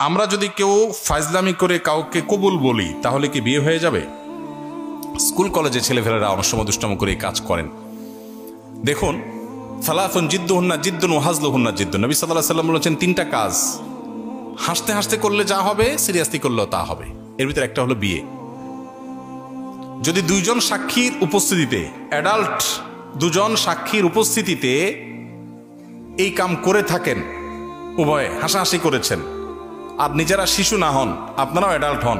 আমরা যদি কেউ ফাজলামি করে কাউকে কবুল বলি তাহলে কি বিয়ে হয়ে যাবে? স্কুল কলেজে ছেলেফেলেরা অনেক সময় দুষ্টামি করে কাজ করেন। দেখুন, সালাতুন জিদ্দুহুন্না জিদ্দুন ওয়া হাজলুহুন্না জিদ্দুন। নবী সাল্লাল্লাহু আলাইহি ওয়াসাল্লাম বলেছেন তিনটা কাজ হাসতে হাসতে করলে যা হবে সিরিয়াসলি করলেও তা হবে। এর ভিতরে একটা হলো বিয়ে। যদি দুইজন সাক্ষীর উপস্থিতিতে, অ্যাডাল্ট দুজন সাক্ষীর উপস্থিতিতে এই কাম করে থাকেন, উভয়ে হাসাহাসি করেছেন, আর নিজেরা শিশু না হন, আপনারাও অ্যাডাল্ট হন,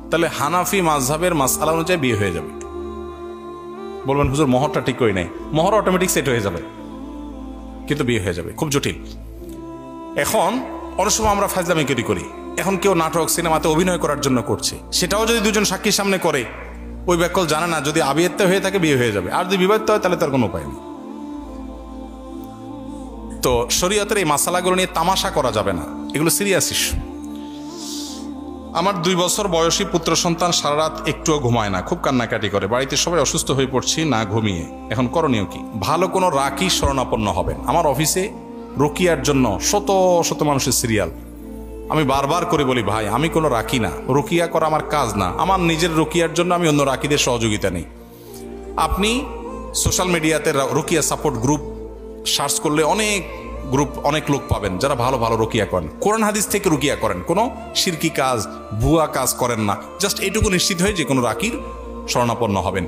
তাহলে হানাফি মাযহাবের মাসআলা অনুযায়ী বিয়ে হয়ে যাবে। বলবেন হুজুর মোহরটা ঠিক কই নাই। মোহর অটোমেটিক সেট হয়ে যাবে, কিন্তু বিয়ে হয়ে যাবে। খুব জটিল। এখন অনেক সময় আমরা ফাজলামি করি। এখন কেউ নাটক সিনেমাতে অভিনয় করার জন্য করছে, সেটাও যদি দুজন সাক্ষীর সামনে করে, ওই ব্যাকল জানে না যদি আবিয়াত্ত হয়ে থাকে বিয়ে হয়ে যাবে, আর যদি বিবাহিত হয় তাহলে তার কোনো উপায় নেই। তো শরীয়তের এই মাসালাগুলো নিয়ে তামাশা করা যাবে না, এগুলো সিরিয়াস ইস্যু। আমার 2 বছর বয়সী পুত্র সন্তান সারা রাত একটুও ঘুমায় না, খুব কান্নাকাটি করে, বাড়িতে সবাই অসুস্থ হয়ে পড়ছি না ঘুমিয়ে। এখন করণীয় কি? ভালো কোনো রাকি শরণাপন্ন হবেন। আমার অফিসে রুকিয়ার জন্য শত শত মানুষের সিরিয়াল। আমি বারবার করে বলি, ভাই আমি কোনো রাকি না, রুকিয়া করা আমার কাজ না, আমার নিজের রুকিয়ার জন্য আমি অন্য রাকিদের সহযোগিতা নেই। আপনি সোশ্যাল মিডিয়াতে রুকিয়া সাপোর্ট গ্রুপ সার্চ করলে অনেক গ্রুপ, অনেক লোক পাবেন যারা ভালো ভালো রুকিয়া করেন, কোরআন হাদিস থেকে রুকিয়া করেন, কোনো শিরকি কাজ ভুয়া কাজ করেন না। জাস্ট এইটুকু নিশ্চিত হয়ে যে কোনো রাকির শরণাপন্ন হবেন।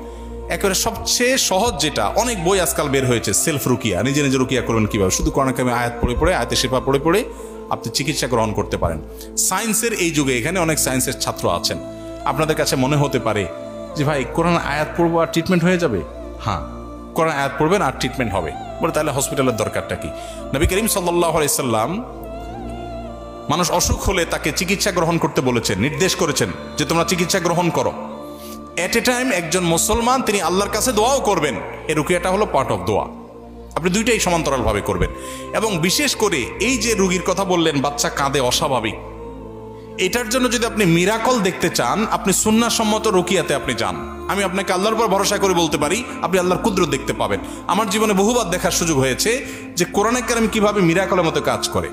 একেবারে সবচেয়ে সহজ যেটা, অনেক বই আজকাল বের হয়েছে, সেলফ রুকিয়া, নিজে নিজে রুকিয়া করবেন কিভাবে। শুধু কোরআন কারিমে আয়াত পড়ে আয়াতে শিফা পড়ে আপনি চিকিৎসা গ্রহণ করতে পারেন। সায়েন্সের এই যুগে এখানে অনেক সায়েন্সের ছাত্র আছেন, আপনাদের কাছে মনে হতে পারে যে ভাই কোরআন আয়াত পড়বো আর ট্রিটমেন্ট হয়ে যাবে। হ্যাঁ, কোরআন আয়াত পড়বেন আর ট্রিটমেন্ট হবে। বলে তাহলে হসপিটালের দরকারটা কি? নবী করিম সাল্লাল্লাহু আলাইহি সাল্লাম মানুষ অসুখ হলে তাকে চিকিৎসা গ্রহণ করতে বলেছেন, নির্দেশ করেছেন যে তোমরা চিকিৎসা গ্রহণ করো। এট এ টাইম একজন মুসলমান তিনি আল্লাহর কাছে দোয়াও করবেন। এই রুকিয়াটা হলো পার্ট অফ দোয়া। আপনি দুইটাই সমান্তরালভাবে করবেন। এবং বিশেষ করে এই যে রোগীর কথা বললেন, বাচ্চা কাঁদে অস্বাভাবিক, এটার জন্য যদি আপনি মিরাকল দেখতে চান, আপনি সুন্নাহসম্মত রুকিয়াতে আপনি যান। আমি আপনাকে আল্লাহর উপর ভরসা করে বলতে পারি আপনি আল্লাহর কুদরত দেখতে পাবেন। আমার জীবনে বহুবার দেখার সুযোগ হয়েছে যে কোরআনে কারিম কিভাবে মিরাকলের মতো কাজ করে।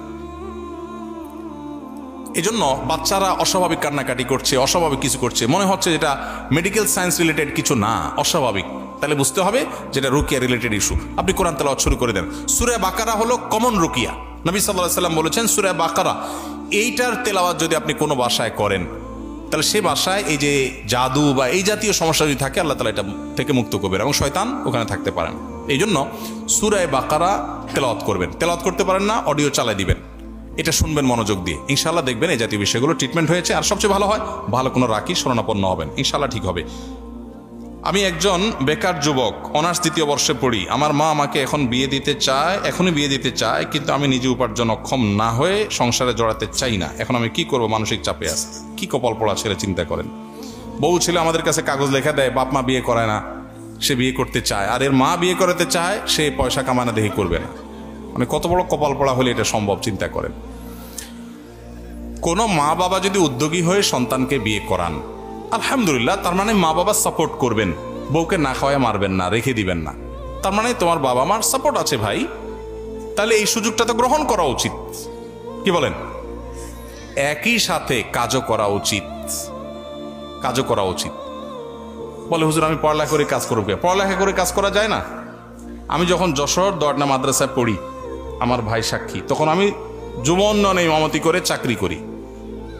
এজন্য বাচ্চারা অস্বাভাবিক কান্নাকাটি করছে, অস্বাভাবিক কিছু করছে, মনে হচ্ছে যেটা মেডিকেল সায়েন্স রিলেটেড কিছু না, অস্বাভাবিক, তাহলে বুঝতে হবে যেটা রুকিয়া রিলেটেড ইস্যু। আপনি কোরআন তেলাওয়াত শুরু করে দেন। সূরা বাকারা হলো কমন রুকিয়া। নবী সাল্লাল্লাহু আলাইহি সাল্লাম বলেছেন সূরা বাকারা, এইটার তেলাওয়াত যদি আপনি কোনো ভাষায় করেন তাহলে সে ভাষায় এই যে জাদু বা এই জাতীয় সমস্যা যদি থাকে আল্লাহ তাআলা এটা থেকে মুক্ত করবেন এবং শয়তান ওখানে থাকতে পারেন। এই জন্য সূরা বাকারা তেলাওয়াত করবেন। তেলাওয়াত করতে পারেন না, অডিও চালাই দিবেন, এটা শুনবেন মনোযোগ দিয়ে, ইনশাআল্লাহ দেখবেন এই জাতীয় বিষয়গুলো ট্রিটমেন্ট হয়েছে। আর সবচেয়ে ভালো হয় ভালো কোনো রাকি শরণাপন্ন হবেন, ইনশাআল্লাহ ঠিক হবে। আমি একজন বেকার যুবক, অনার্স 2য় বর্ষে পড়ি। আমার মা আমাকে এখনই বিয়ে দিতে চায়, কিন্তু আমি নিজে উপার্জন অক্ষম না হয়ে সংসারে জড়াতে চাই না। এখন আমি কি করব? মানসিক চাপে আছি। কি কপাল পড়া ছেলে, চিন্তা করেন। বউ ছেলে আমাদের কাছে কাগজ লেখা দেয়, বাপ মা বিয়ে করায় না, সে বিয়ে করতে চায়, আর এর মা বিয়ে করাতে চায়, সে পয়সা কামানো দেখি করবে না। মানে কত বড় কপাল পড়া হলে এটা সম্ভব, চিন্তা করেন। কোনো মা বাবা যদি উদ্যোগী হয়ে সন্তানকে বিয়ে করান, আলহামদুলিল্লাহ, তার মানে মা বাবা সাপোর্ট করবেন, বউকে না খাওয়ায় মারবেন না, রেখে দিবেন না, তার মানে তোমার বাবা মার সাপোর্ট আছে ভাই। তাহলে এই সুযোগটা তো গ্রহণ করা উচিত, কি বলেন? একই সাথে কাজও করা উচিত। বলে হুজুর আমি পড়ালেখা করে কাজ করব। পড়ালেখা করে কাজ করা যায় না? আমি যখন যশোর দোয়ারনা মাদ্রাসায় পড়ি, আমার ভাই সাক্ষী, তখন আমি যুব উন্নয়নে ইমামতি করে চাকরি করি,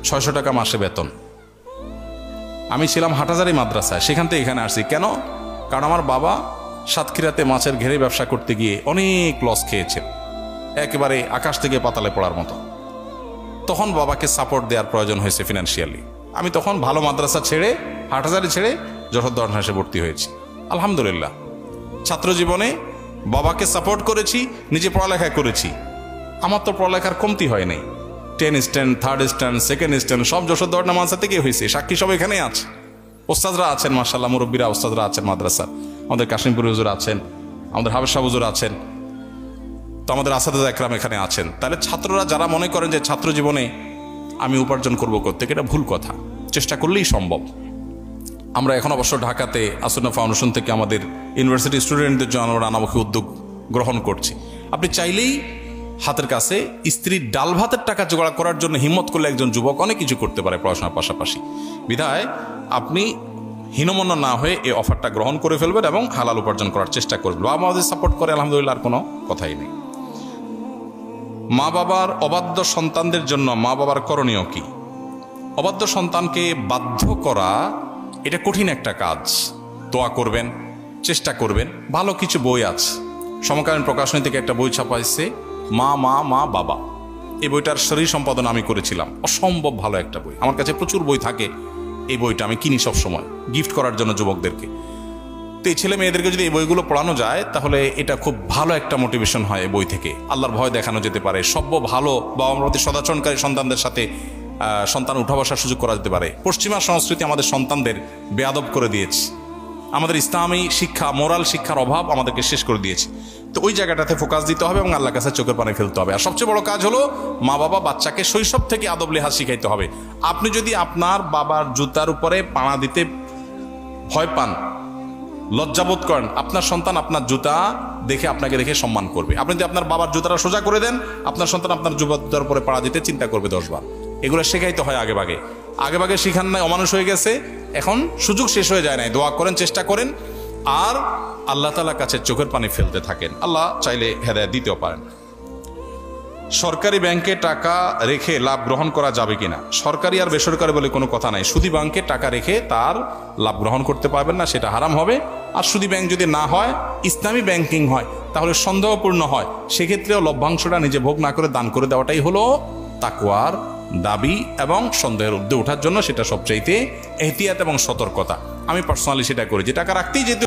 600 টাকা মাসে বেতন। আমি ছিলাম হাটহাজারী মাদ্রাসায়, সেখান থেকে এখানে আসছি। কেন? কারণ আমার বাবা সাতক্ষীরাতে মাছের ঘেরে ব্যবসা করতে গিয়ে অনেক লস খেয়েছেন, একেবারে আকাশ থেকে পাতালে পড়ার মতো। তখন বাবাকে সাপোর্ট দেওয়ার প্রয়োজন হয়েছে ফিনান্সিয়ালি। আমি তখন ভালো মাদ্রাসা ছেড়ে, হাটহাজারী ছেড়ে যশোর দোয়ারনা হাসে ভর্তি হয়েছি। আলহামদুলিল্লাহ, ছাত্র জীবনে বাবাকে সাপোর্ট করেছি, নিজে পড়ালেখা করেছি। আমার তো পড়ালেখার কমতি হয় নাই। 10 stand, 3rd stand, 2nd stand সব যশোর দোয়ারনা মাদ্রাসা থেকে হয়েছে। সাক্ষী সব এখানেই আছে, ওস্তাদরা আছেন, মাশাআল্লাহ, মুরব্বীরা ওস্তাদরা আছেন মাদ্রাসার। আমাদের কাশিমপুর হুজুর আছেন, আমাদের হাবেজ সাহেব হুজুর আছেন, তো আমাদের আসাদুজ্জাহ একরাম এখানে আছেন। তাহলে ছাত্ররা যারা মনে করেন যে ছাত্র জীবনে আমি উপার্জন করবো করতে, এটা ভুল কথা। চেষ্টা করলেই সম্ভব। আমরা এখন অবশ্য ঢাকাতে আসুন্নাহ ফাউন্ডেশন থেকে আমাদের ইউনিভার্সিটি স্টুডেন্টদের জন্য আমরা নানামুখী উদ্যোগ গ্রহণ করছি। আপনি চাইলেই হাতের কাছে স্ত্রীর ডাল ভাতের টাকা জোগাড় করার জন্য হিম্মত করলে একজন যুবক অনেক কিছু করতে পারে পড়াশোনার পাশাপাশি। বিধায় আপনি হীনমন্য না হয়ে এই অফারটা গ্রহণ করে ফেলবেন এবং হালাল উপার্জন করার চেষ্টা করবেন। বাবা মাদের সাপোর্ট করে আলহামদুলিল্লাহ, আর কোনো কথাই নেই। মা বাবার অবাধ্য সন্তানদের জন্য মা বাবার করণীয় কি? অবাধ্য সন্তানকে বাধ্য করা এটা কঠিন একটা কাজ। দোয়া করবেন, চেষ্টা করবেন। ভালো কিছু বই আছে, সমকালীন প্রকাশনী থেকে একটা বই ছাপাইছে, মা মা মা বাবা। এই বইটার শরীর সম্পাদন আমি করেছিলাম, অসম্ভব ভালো একটা বই। আমার কাছে প্রচুর বই থাকে, এই বইটা আমি কিনি সব সময় গিফট করার জন্য যুবকদেরকে। তো এই ছেলে মেয়েদেরকে যদি এই বইগুলো পড়ানো যায় তাহলে এটা খুব ভালো একটা মোটিভেশন হয়। এই বই থেকে আল্লাহর ভয় দেখানো যেতে পারে, সভ্য ভালো বাবা মার প্রতি সদাচরণকারী সন্তানদের সাথে সন্তান উঠা বসার সুযোগ করা যেতে পারে। পশ্চিমা সংস্কৃতি আমাদের সন্তানদের বেয়াদব করে দিয়েছে, আমাদের ইসলামী শিক্ষা মোরাল শিক্ষার অভাব আমাদেরকে শেষ করে দিয়েছে। তো ওই জায়গাটাতে ফোকাস দিতে হবে এবং আল্লাহর কাছে চোখের পানি ফেলতে হবে। আর সবচেয়ে বড় কাজ হলো মা বাবা বাচ্চাকে শৈশব থেকে আদব লেহাজ শিখাইতে হবে। আপনি যদি আপনার বাবার জুতার উপরে পাড়া দিতে ভয় পান, লজ্জাবোধ করেন, আপনার সন্তান আপনার জুতা দেখে আপনাকে দেখে সম্মান করবে। আপনি যদি আপনার বাবার জুতাটা সোজা করে দেন, আপনার সন্তান আপনার জুতার উপরে পাড়া দিতে চিন্তা করবে 10 বার। এগুলো শেখাইতে হয় আগে ভাগে শিখান নাই, অমানুষ হয়ে গেছে, এখন সুযোগ শেষ হয়ে যায় নাই। দোয়া করেন, চেষ্টা করেন, আর আল্লাহ তাআলার কাছে চোখের পানি ফেলতে থাকেন। আল্লাহ চাইলে হেদায়েত দিতেও পারেন। সরকারি ব্যাংকে টাকা রেখে লাভ গ্রহণ করা যাবে কিনা? সরকারি আর বেসরকারি বলে কোনো কথা নাই। সুদী ব্যাংকে টাকা রেখে তার লাভ গ্রহণ করতে পারবেন না, সেটা হারাম হবে। আর সুদী ব্যাংক যদি না হয়, ইসলামী ব্যাংকিং হয়, তাহলে সন্দেহপূর্ণ হয়, সেক্ষেত্রেও লভ্যাংশটা নিজে ভোগ না করে দান করে দেওয়াটাই হলো তাকওয়ার দাবি এবং সন্দেহের ঊর্ধ্বে ওঠার জন্য সেটা সবচাইতে এহতিয়াত এবং সতর্কতা। আমি পার্সোনালি সেটা করি, যে টাকা রাখতেই যেহেতু